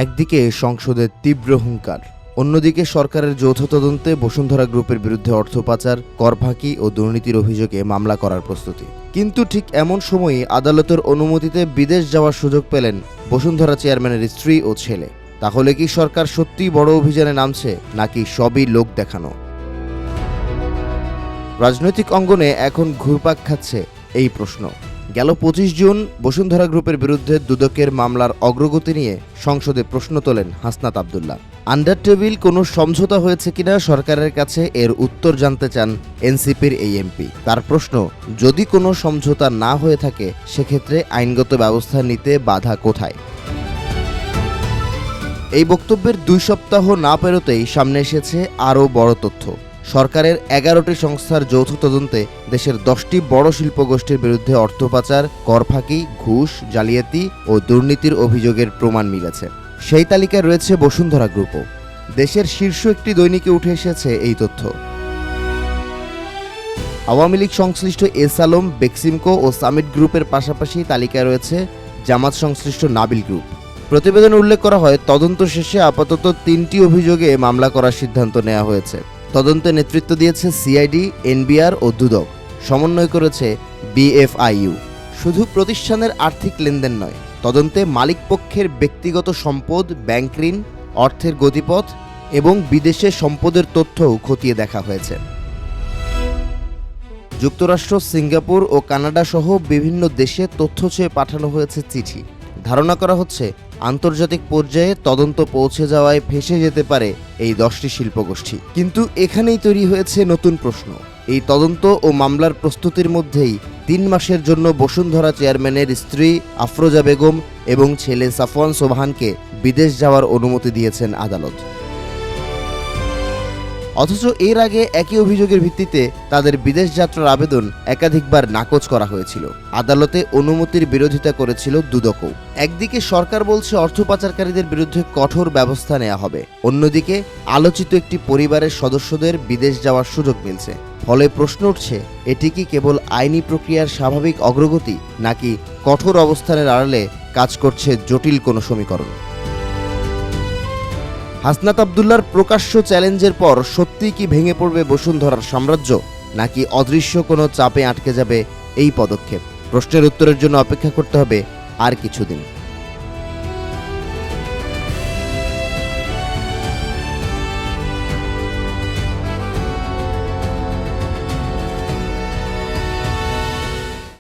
একদিকে সংসদের তীব্র হুঙ্কার, অন্যদিকে সরকারের যৌথ তদন্তে বসুন্ধরা গ্রুপের বিরুদ্ধে অর্থ পাচার, কর ফাঁকি ও দুর্নীতির অভিযোগে মামলা করার প্রস্তুতি। কিন্তু ঠিক এমন সময়ই আদালতের অনুমতিতে বিদেশ যাওয়ার সুযোগ পেলেন বসুন্ধরা চেয়ারম্যানের স্ত্রী ও ছেলে। তাহলে কি সরকার সত্যিই বড় অভিযানে নামছে, নাকি সবই লোক দেখানো? রাজনৈতিক অঙ্গনে এখন ঘুরপাক খাচ্ছে এই প্রশ্ন। গেল 25 জুন বসুন্ধরা গ্রুপের বিরুদ্ধে দুদকের মামলার অগ্রগতি নিয়ে সংসদে প্রশ্ন তোলেন হাসনাত আব্দুল্লাহ। আন্ডার টেবিল কোনো সমঝোতা হয়েছে কিনা সরকারের কাছে এর উত্তর জানতে চান এনসিপির এই এমপি। তার প্রশ্ন, যদি কোনো সমঝোতা না হয়ে থাকে সেক্ষেত্রে আইনগত ব্যবস্থা নিতে বাধা কোথায়? এই বক্তব্যের 2 সপ্তাহ না পেরোতেই সামনে এসেছে আরও বড় তথ্য। সরকারের 11টি সংস্থার যৌথ তদন্তে দেশের 10টি বড় শিল্পগোষ্ঠীর বিরুদ্ধে অর্থ পাচার, কর ফাঁকি, ঘুষ, জালিয়াতি ও দুর্নীতির অভিযোগের প্রমাণ মিলেছে। সেই তালিকায় রয়েছে বসুন্ধরা গ্রুপও। দেশের শীর্ষ একটি দৈনিকে উঠে এসেছে এই তথ্য। আওয়ামী লীগ সংশ্লিষ্ট এস আলম, বেক্সিমকো ও সামিট গ্রুপের পাশাপাশি তালিকায় রয়েছে জামাত সংশ্লিষ্ট নাবিল গ্রুপ। প্রতিবেদনে উল্লেখ করা হয়, তদন্ত শেষে আপাতত 3টি অভিযোগে মামলা করার সিদ্ধান্ত নেওয়া হয়েছে। তদন্তে নেতৃত্ব দিয়েছে সিআইডি, এনবিআর ও দুদক। সমন্বয় করেছে বিএফআইইউ। শুধু প্রতিষ্ঠানের আর্থিক লেনদেন নয়, তদন্তে মালিকপক্ষের ব্যক্তিগত সম্পদ, ব্যাংক ঋণ, অর্থের গতিপথ এবং বিদেশে সম্পদের তথ্যও খতিয়ে দেখা হয়েছে। যুক্তরাষ্ট্র, সিঙ্গাপুর ও কানাডা সহ বিভিন্ন দেশে তথ্য চেয়ে পাঠানো হয়েছে চিঠি। ধারণা করা হচ্ছে আন্তর্জাতিক পর্যায়ে তদন্ত পৌঁছে যাওয়ায় ফেঁসে যেতে পারে এই 10টি শিল্পগোষ্ঠী। কিন্তু এখানেই তৈরি হয়েছে নতুন প্রশ্ন। এই তদন্ত ও মামলার প্রস্তুতির মধ্যেই 3 মাসের জন্য বসুন্ধরা চেয়ারম্যানের স্ত্রী আফরোজা বেগম এবং ছেলে সাফওয়ান সোবহানকে বিদেশ যাওয়ার অনুমতি দিয়েছেন আদালত। অথচ এর আগে একই অভিযোগের ভিত্তিতে তাদের বিদেশ যাত্রার আবেদন একাধিকবার নাকচ করা হয়েছিল। আদালতে অনুমতির বিরোধিতা করেছিল দুদকও। একদিকে সরকার বলছে অর্থ পাচারকারীদের বিরুদ্ধে কঠোর ব্যবস্থা নেওয়া হবে, অন্যদিকে আলোচিত একটি পরিবারের সদস্যদের বিদেশ যাওয়ার সুযোগ মিলছে। ফলে প্রশ্ন উঠছে, এটি কি কেবল আইনি প্রক্রিয়ার স্বাভাবিক অগ্রগতি, নাকি কঠোর অবস্থানের আড়ালে কাজ করছে জটিল কোনো সমীকরণ? হাসনাত আব্দুল্লাহর প্রকাশ্য চ্যালেঞ্জের পর সত্যিই কি ভেঙে পড়বে বসুন্ধরার সাম্রাজ্য, নাকি অদৃশ্য কোনো চাপে আটকে যাবে এই পদক্ষেপ? প্রশ্নের উত্তরের জন্য অপেক্ষা করতে হবে আর কিছুদিন।